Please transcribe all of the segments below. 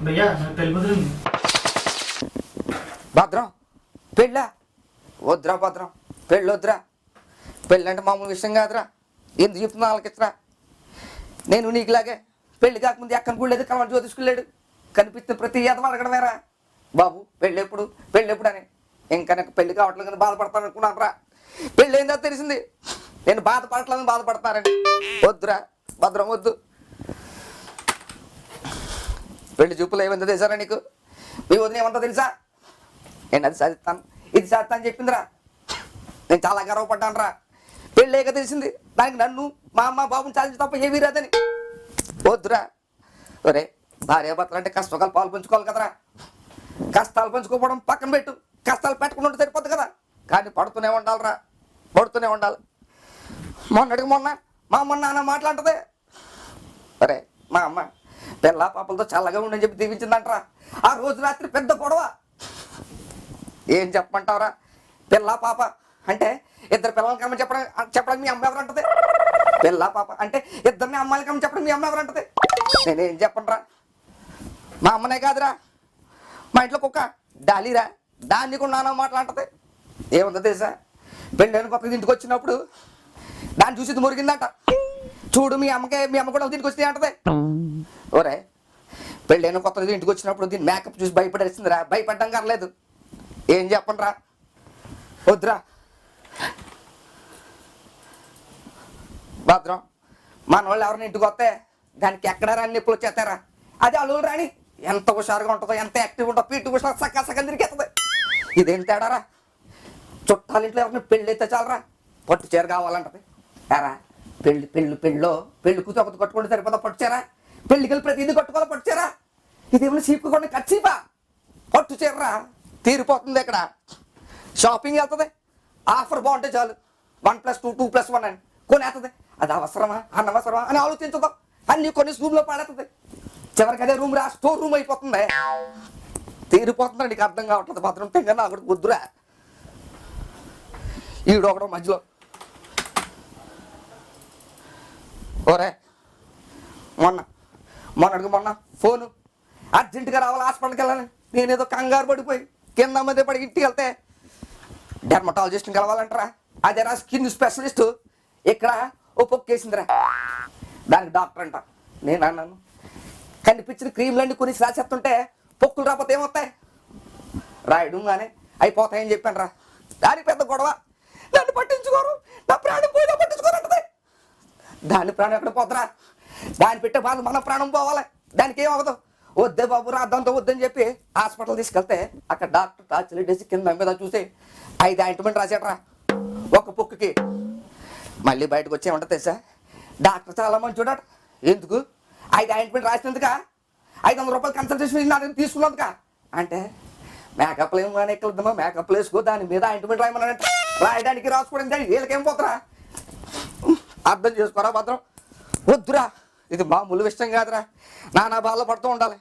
భయ్యా నాకు పెళ్లి కుదిరింది. భద్రం పెళ్ళా? వద్దురా భద్రం, పెళ్ళి వద్దురా. పెళ్ళి అంటే మామూలు విషయం కాదురా. ఎందుకు చెప్తున్నా వాళ్ళకిచ్చరా? నేను నీకులాగే పెళ్లి కాకముందు ఎక్కని కూడా లేదు, కలవాడు జ్యోతిష్కులేడు. కనిపిస్తున్న ప్రతి ఏదో అడగడమేరా బాబు పెళ్ళి ఎప్పుడు పెళ్ళి ఎప్పుడు అని. ఇంకా నాకు పెళ్లి కావట్లేదు కానీ బాధపడతాను అనుకున్నాను రా. పెళ్ళి ఏందో తెలిసింది, నేను బాధపడట్లేదని బాధపడతానండి. వద్దురా భద్రం వద్దు. పెళ్లి చూపులు ఏమైందో తెలుసారా నీకు? మీ వదిన ఏమందో తెలుసా? నేను అది సాధిస్తాను ఇది సాధిస్తాను చెప్పిందిరా. నేను చాలా గర్వపడ్డాను రా. పెళ్ళేక తెలిసింది దానికి నన్ను మా అమ్మ బాబుని సాధించి తప్ప ఏమీ రాదని. వద్దురా. ఒరే భార్యాభర్తలు అంటే కష్టకాలు పాలు పంచుకోవాలి కదరా. కష్టాలు పంచుకోవడం పక్కన పెట్టు, కష్టాలు పెట్టకుండా ఉంటే సరిపోద్ది కదా. కానీ పడుతూనే ఉండాలిరా, పడుతూనే ఉండాలి. మొన్నటికి మొన్న మా అమ్మ నాన్న మాట్లాడుతుంది. అరే మా అమ్మ పిల్ల పాపలతో చల్లగా ఉండని చెప్పి దీవించిందంటరా. ఆ రోజు రాత్రి పెద్ద గొడవ. ఏం చెప్పమంటావురా? పిల్ల పాప అంటే ఇద్దరు పిల్లలకి అమ్మ చెప్పడానికి మీ అమ్మ ఎవరు అంటది? పిల్ల పాప అంటే ఇద్దరిని అమ్మాయిలకి అమ్మ చెప్పడం మీ అమ్మ ఎవరు అంటది? నేనేం చెప్పండిరా. మా అమ్మనే కాదురా, మా ఇంట్లో కుక్క డాలీరా, దాన్ని కూడా నాన్న మాట్లాడుతుంది. ఏముందో తెలుసా? పెళ్ళైన కొత్తగా ఇంటికి వచ్చినప్పుడు దాన్ని చూసి మురిగిందంట. చూడు మీ అమ్మ కూడా దీనికి వచ్చింది అంటది. ఓరే పెళ్ళైన కొత్తగా ఇంటికి వచ్చినప్పుడు దీన్ని మేకప్ చూసి భయపడేసిందిరా. భయపడ్డం కర్లేదు. ఏం చెప్పండిరా? వద్దురా భద్రం. మన వాళ్ళు ఎవరైనా ఇంటికి వస్తే దానికి ఎక్కడ రాని నొప్పులు వచ్చేస్తారా? అది అల్లులు రాని ఎంత హుషారుగా ఉంటుందో, ఎంత యాక్టివ్ ఉంటుందో, పీటు హుషారు సగం తిరిగేస్తుంది. ఇదేం తేడారా? చుట్టాలింట్లో ఎవరిని పెళ్ళి అయితే చాలరా పట్టు చీర కావాలంటది. ఎరా పెళ్ళి కూతురు ఒకటి కట్టుకుంటే సరిపోతా పట్టు చీర? పెళ్ళికి వెళ్ళి ప్రతి ఇది కట్టుకోవాలి పట్టు చీర? ఇదేమన్నా చీపు కొన్ని ఖర్చీపా? పట్టు చీరరా తీరిపోతుంది. ఇక్కడ షాపింగ్ వెళ్తుంది, ఆఫర్ బాగుంటే చాలు 1+2 2+1 అని కొనేస్తుంది. అది అవసరమా అనవసరమా అని ఆలోచించదు. అన్ని కొన్ని రూమ్లో పడేస్తుంది. చివరికి అదే రూమ్ రా స్టోర్ రూమ్ అయిపోతుంది. తీరిపోతుందండి. నీకు అర్థం కావట్లేదు భద్రం. తెంగా నాకు వద్దురా. ఈడు ఒకడు మధ్యలో ఓరే మొన్న ఫోను అర్జెంటుగా రావాలి హాస్పిటల్కి వెళ్ళాలని. నేనేదో కంగారు పడిపోయి కింద మధ్య పడి ఇంటికి వెళ్తే డెర్మటాలజిస్ట్ని కలవాలంటారా. అదేరా స్కిన్ స్పెషలిస్ట్. ఇక్కడ ఓ పొక్కేసిందిరా. దానికి డాక్టర్ అంట. నేను అన్నాను కనిపించిన క్రీమ్లన్నీ కొని రాసేస్తుంటే పొక్కులు రాకపోతే ఏమవుతాయి? రాయడం కానీ అయిపోతాయని చెప్పాను రా. దానికి పెద్ద గొడవ. దాన్ని పట్టించుకోరు, నా ప్రాణం పోయినా పట్టించుకోరు అంటది. దాని ప్రాణం ఎక్కడ పోతురా? దాన్ని పెట్టే బాధ మన ప్రాణం పోవాలి. దానికి ఏమవ్వదు. వద్దే బాబు రాద్దంతో వద్దని చెప్పి హాస్పిటల్ తీసుకెళ్తే అక్కడ డాక్టర్ టార్చర్ డేసి కింద మీద చూసి 5 ఆయింట్మెంట్ రాసేట్రా ఒక పొక్కుకి. మళ్ళీ బయటకు వచ్చి ఏమంటుంది తెలుసా? డాక్టర్ చాలా మంచి చూడట. ఎందుకు? 5 ఆయింట్మెంట్ రాసినందుక 500 రూపాయలు కన్సల్టేషన్ నా దగ్గర తీసుకున్నందుక అంటే మేకప్లు ఏమో ఎక్కడమ్మా మేకప్లు వేసుకో దాని మీద ఆయింట్మెంట్ రాయమన్నాడంట. రాయడానికి రాసుకోవడం దాన్ని వీళ్ళకేం పోతురా? అర్థం చేసుకోరా భద్రం. వద్దురా, ఇది మామూలు విషయం కాదురా. నానా బాధలు పడుతూ ఉండాలి.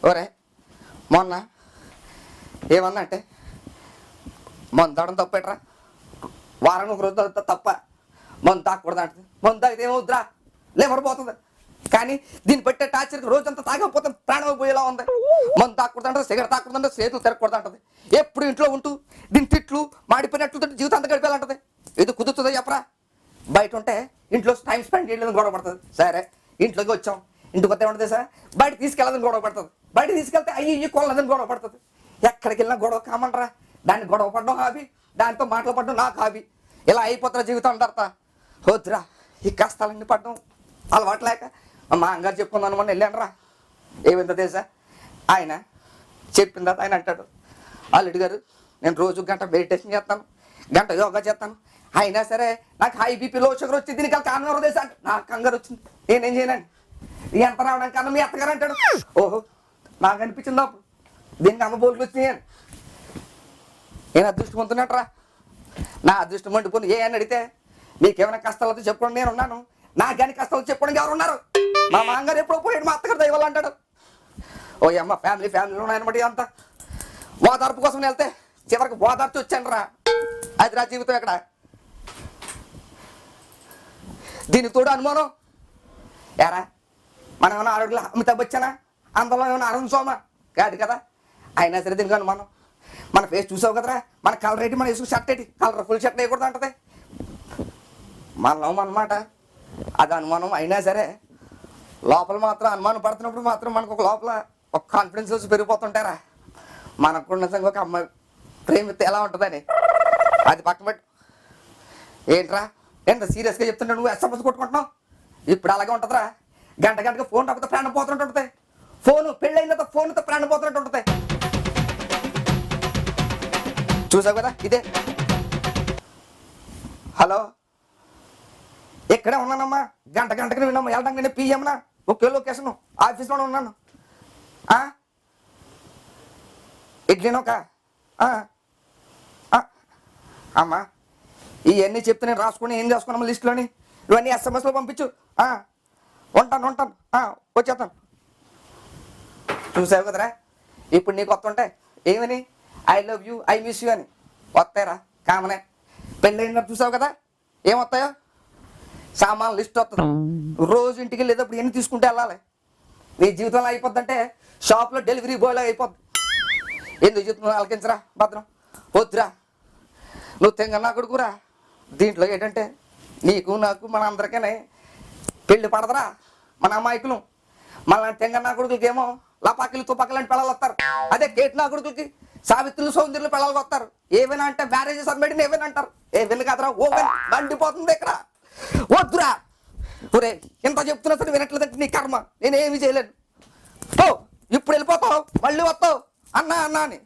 ఓరే మొన్న ఏమన్నా అంటే మందు తాగడం తప్పేట్రా. వారానికి ఒక రోజు తప్ప మందు తాగకూడదు అంటుంది. మందు తాగితే ఏమవుద్దురా? లేవర్ పోతుంది. కానీ దీన్ని పెట్టే టార్చర్ రోజంతా తాగకపోతే ప్రాణం పోయేలా ఉంది. మందు తాగకూడదు అంటది, సిగరెట్ తాగకూడదు అంటది, చేతులు తిరగకూడదు అంటది. ఎప్పుడు ఇంట్లో ఉంటూ దీని తిట్లు మాడిపోయినట్లు జీవితం అంతా గడిపేయాలంటది. ఇది కుదురుతుందో చెప్పరా? బయట ఉంటే ఇంట్లో టైం స్పెండ్ చేయలేదని గొడవ పడుతుంది. సరే ఇంట్లోకి వచ్చాం, ఇంటికి వస్తే ఏమంటుంది సార్? బయట తీసుకెళ్ళదని గొడవ పడుతుంది. బయట తీసుకెళ్తే అయ్యి కొల్లదని గొడవ పడుతుంది. ఎక్కడికి వెళ్ళినా గొడవ కామంటారా? దాన్ని గొడవ పడడం హాబీ, దాంతో మాటలు పడడం నాకు హాబీ. ఇలా అయిపోతున్నా జీవితం అంటారా? వద్దురా, ఈ కష్టాలన్నీ పడడం అలవాటు లేక మా అమ్మగారు చెప్పుకుందాను మొన్న వెళ్ళాను. ఏమైందో తెలుసా? ఆయన చెప్పిన తర్వాత ఆయన అంటాడు, అల్లుడి గారు నేను రోజు గంట మెడిటేషన్ చేస్తాను, గంట యోగా చేస్తాను, అయినా సరే నాకు హై బీపీ లో షుగర్ వచ్చి దీనికి కారణం తెలుసా? నాకు కంగారు వచ్చింది, నేనేం చేయనండి. ఎంత రావడానికి కన్నా మీ అత్తగారు అంటాడు. ఓహో నాకు అనిపించింది అప్పుడు దీనికి అమ్మ బోర్లు వచ్చినాయి. నేను అదృష్టం పొందుతున్నట్రా. నా అదృష్టం మండిపోను. ఏ అని అడిగితే మీకేమైనా కష్టాలతో చెప్పుకోండి నేను ఉన్నాను, నాకు కానీ కష్టాలు చెప్పుకోవడానికి ఎవరు ఉన్నారు? మా మామగారు ఎప్పుడో పోయాడు, మా అత్తగారు దైవాళ్ళు అంటాడు. ఓ అమ్మ ఫ్యామిలీలో ఉన్నాయన్నమాట. అంతా ఓదార్పు కోసం వెళ్తే చివరికి ఓదార్చి వచ్చాను రా. అది రా జీవితం. ఎక్కడ దీనికి తోడు అనుమానం. ఎరా మనం ఏమైనా అడుగులా అమితాబ్ బచ్చనా, అందులో ఏమైనా అరుణ్ సోమా కాదు కదా. అయినా సరే దీనికి అనుమానం. మన ఫేస్ చూసావు కదరా, మన కలర్ ఏంటి, మన వేసుకు షర్ట్ ఏంటి, కలర్ఫుల్ షర్ట్ వేయకూడదు అంటది. మనం అన్నమాట అది అనుమానం. అయినా సరే లోపల మాత్రం అనుమానం పడుతున్నప్పుడు మాత్రం మనకు ఒక లోపల ఒక కాన్ఫిడెన్స్ వచ్చి పెరిగిపోతుంటారా. మనకు కూడా నిజంగా ఒక అమ్మాయి ప్రేమిస్తే ఎలా ఉంటుందని. అది పక్కన పెట్టు. ఏంట్రా ఎంత సీరియస్గా చెప్తుంటే నువ్వు ఎస్ఎంఎస్ కొట్టుకుంటున్నావు. ఇప్పుడు అలాగే ఉంటుందిరా. గంటగా ఫోన్ రాకపోతే ప్రాణం పోతున్నట్టు ఉంటుంది. ఫోను పెళ్ళైన ఫోన్తో ప్రాణం పోతున్నట్టు ఉంటుంది. చూసావు కదా ఇదే. హలో ఇక్కడే ఉన్నానమ్మా, గంటకి విన్నాము వెళ్ళడానికి. నేను పిఎంనా ఒకే లొకేషన్ ఆఫీస్లోనే ఉన్నాను. ఇడ్లీనొక అమ్మా ఇవన్నీ చెప్తే నేను రాసుకుని ఏం చేసుకున్నాము లిస్టులోని. ఇవన్నీ ఎస్ఎంఎస్లో పంపించు. ఉంటాను వచ్చేస్తాను. చూసావు కదరా ఇప్పుడు నీకు వస్తుంటాయి ఏమని I love you I miss you అని వస్తాయిరా. కామనే పెళ్ళైన చూసావు కదా ఏమొస్తాయో సామాన్ లిస్ట్ వస్తుంది. రోజు ఇంటికి వెళ్ళేటప్పుడు ఎన్ని తీసుకుంటే వెళ్ళాలి. నీ జీవితంలో అయిపోద్దంటే షాప్లో డెలివరీ బాయ్లా అయిపోద్ది. ఎందుకు చెప్తున్నావు ఆలకించరా భద్రం. వద్దురా నువ్వు తెంగన్నా కొడుకురా. దీంట్లో ఏంటంటే నీకు నాకు మన అందరికీ పెళ్ళి పడదరా. మన అమాయకులు మన తెంగన్నా కొడుకులకి ఏమో లపాకిలు తుపాకులు అంటే పిల్లలు వస్తారు. అదే కేట్నా కొడుకులకి సావిత్రులు సౌందర్యులు పిల్లలు వస్తారు. ఏమైనా అంటే మ్యారేజెస్ అన్బెడిన ఏమైనా అంటారు. ఏమైనా కాదురా ఓవెన్ మండిపోతుంది ఇక్కడ. వద్దురా ఒరే ఇంత చెప్తున్నా సరే వినట్లేదంటే నీ కర్మ, నేనేమి చేయలేను. ఇప్పుడు వెళ్ళిపోతావు మళ్ళీ వస్తావు అన్నా అని.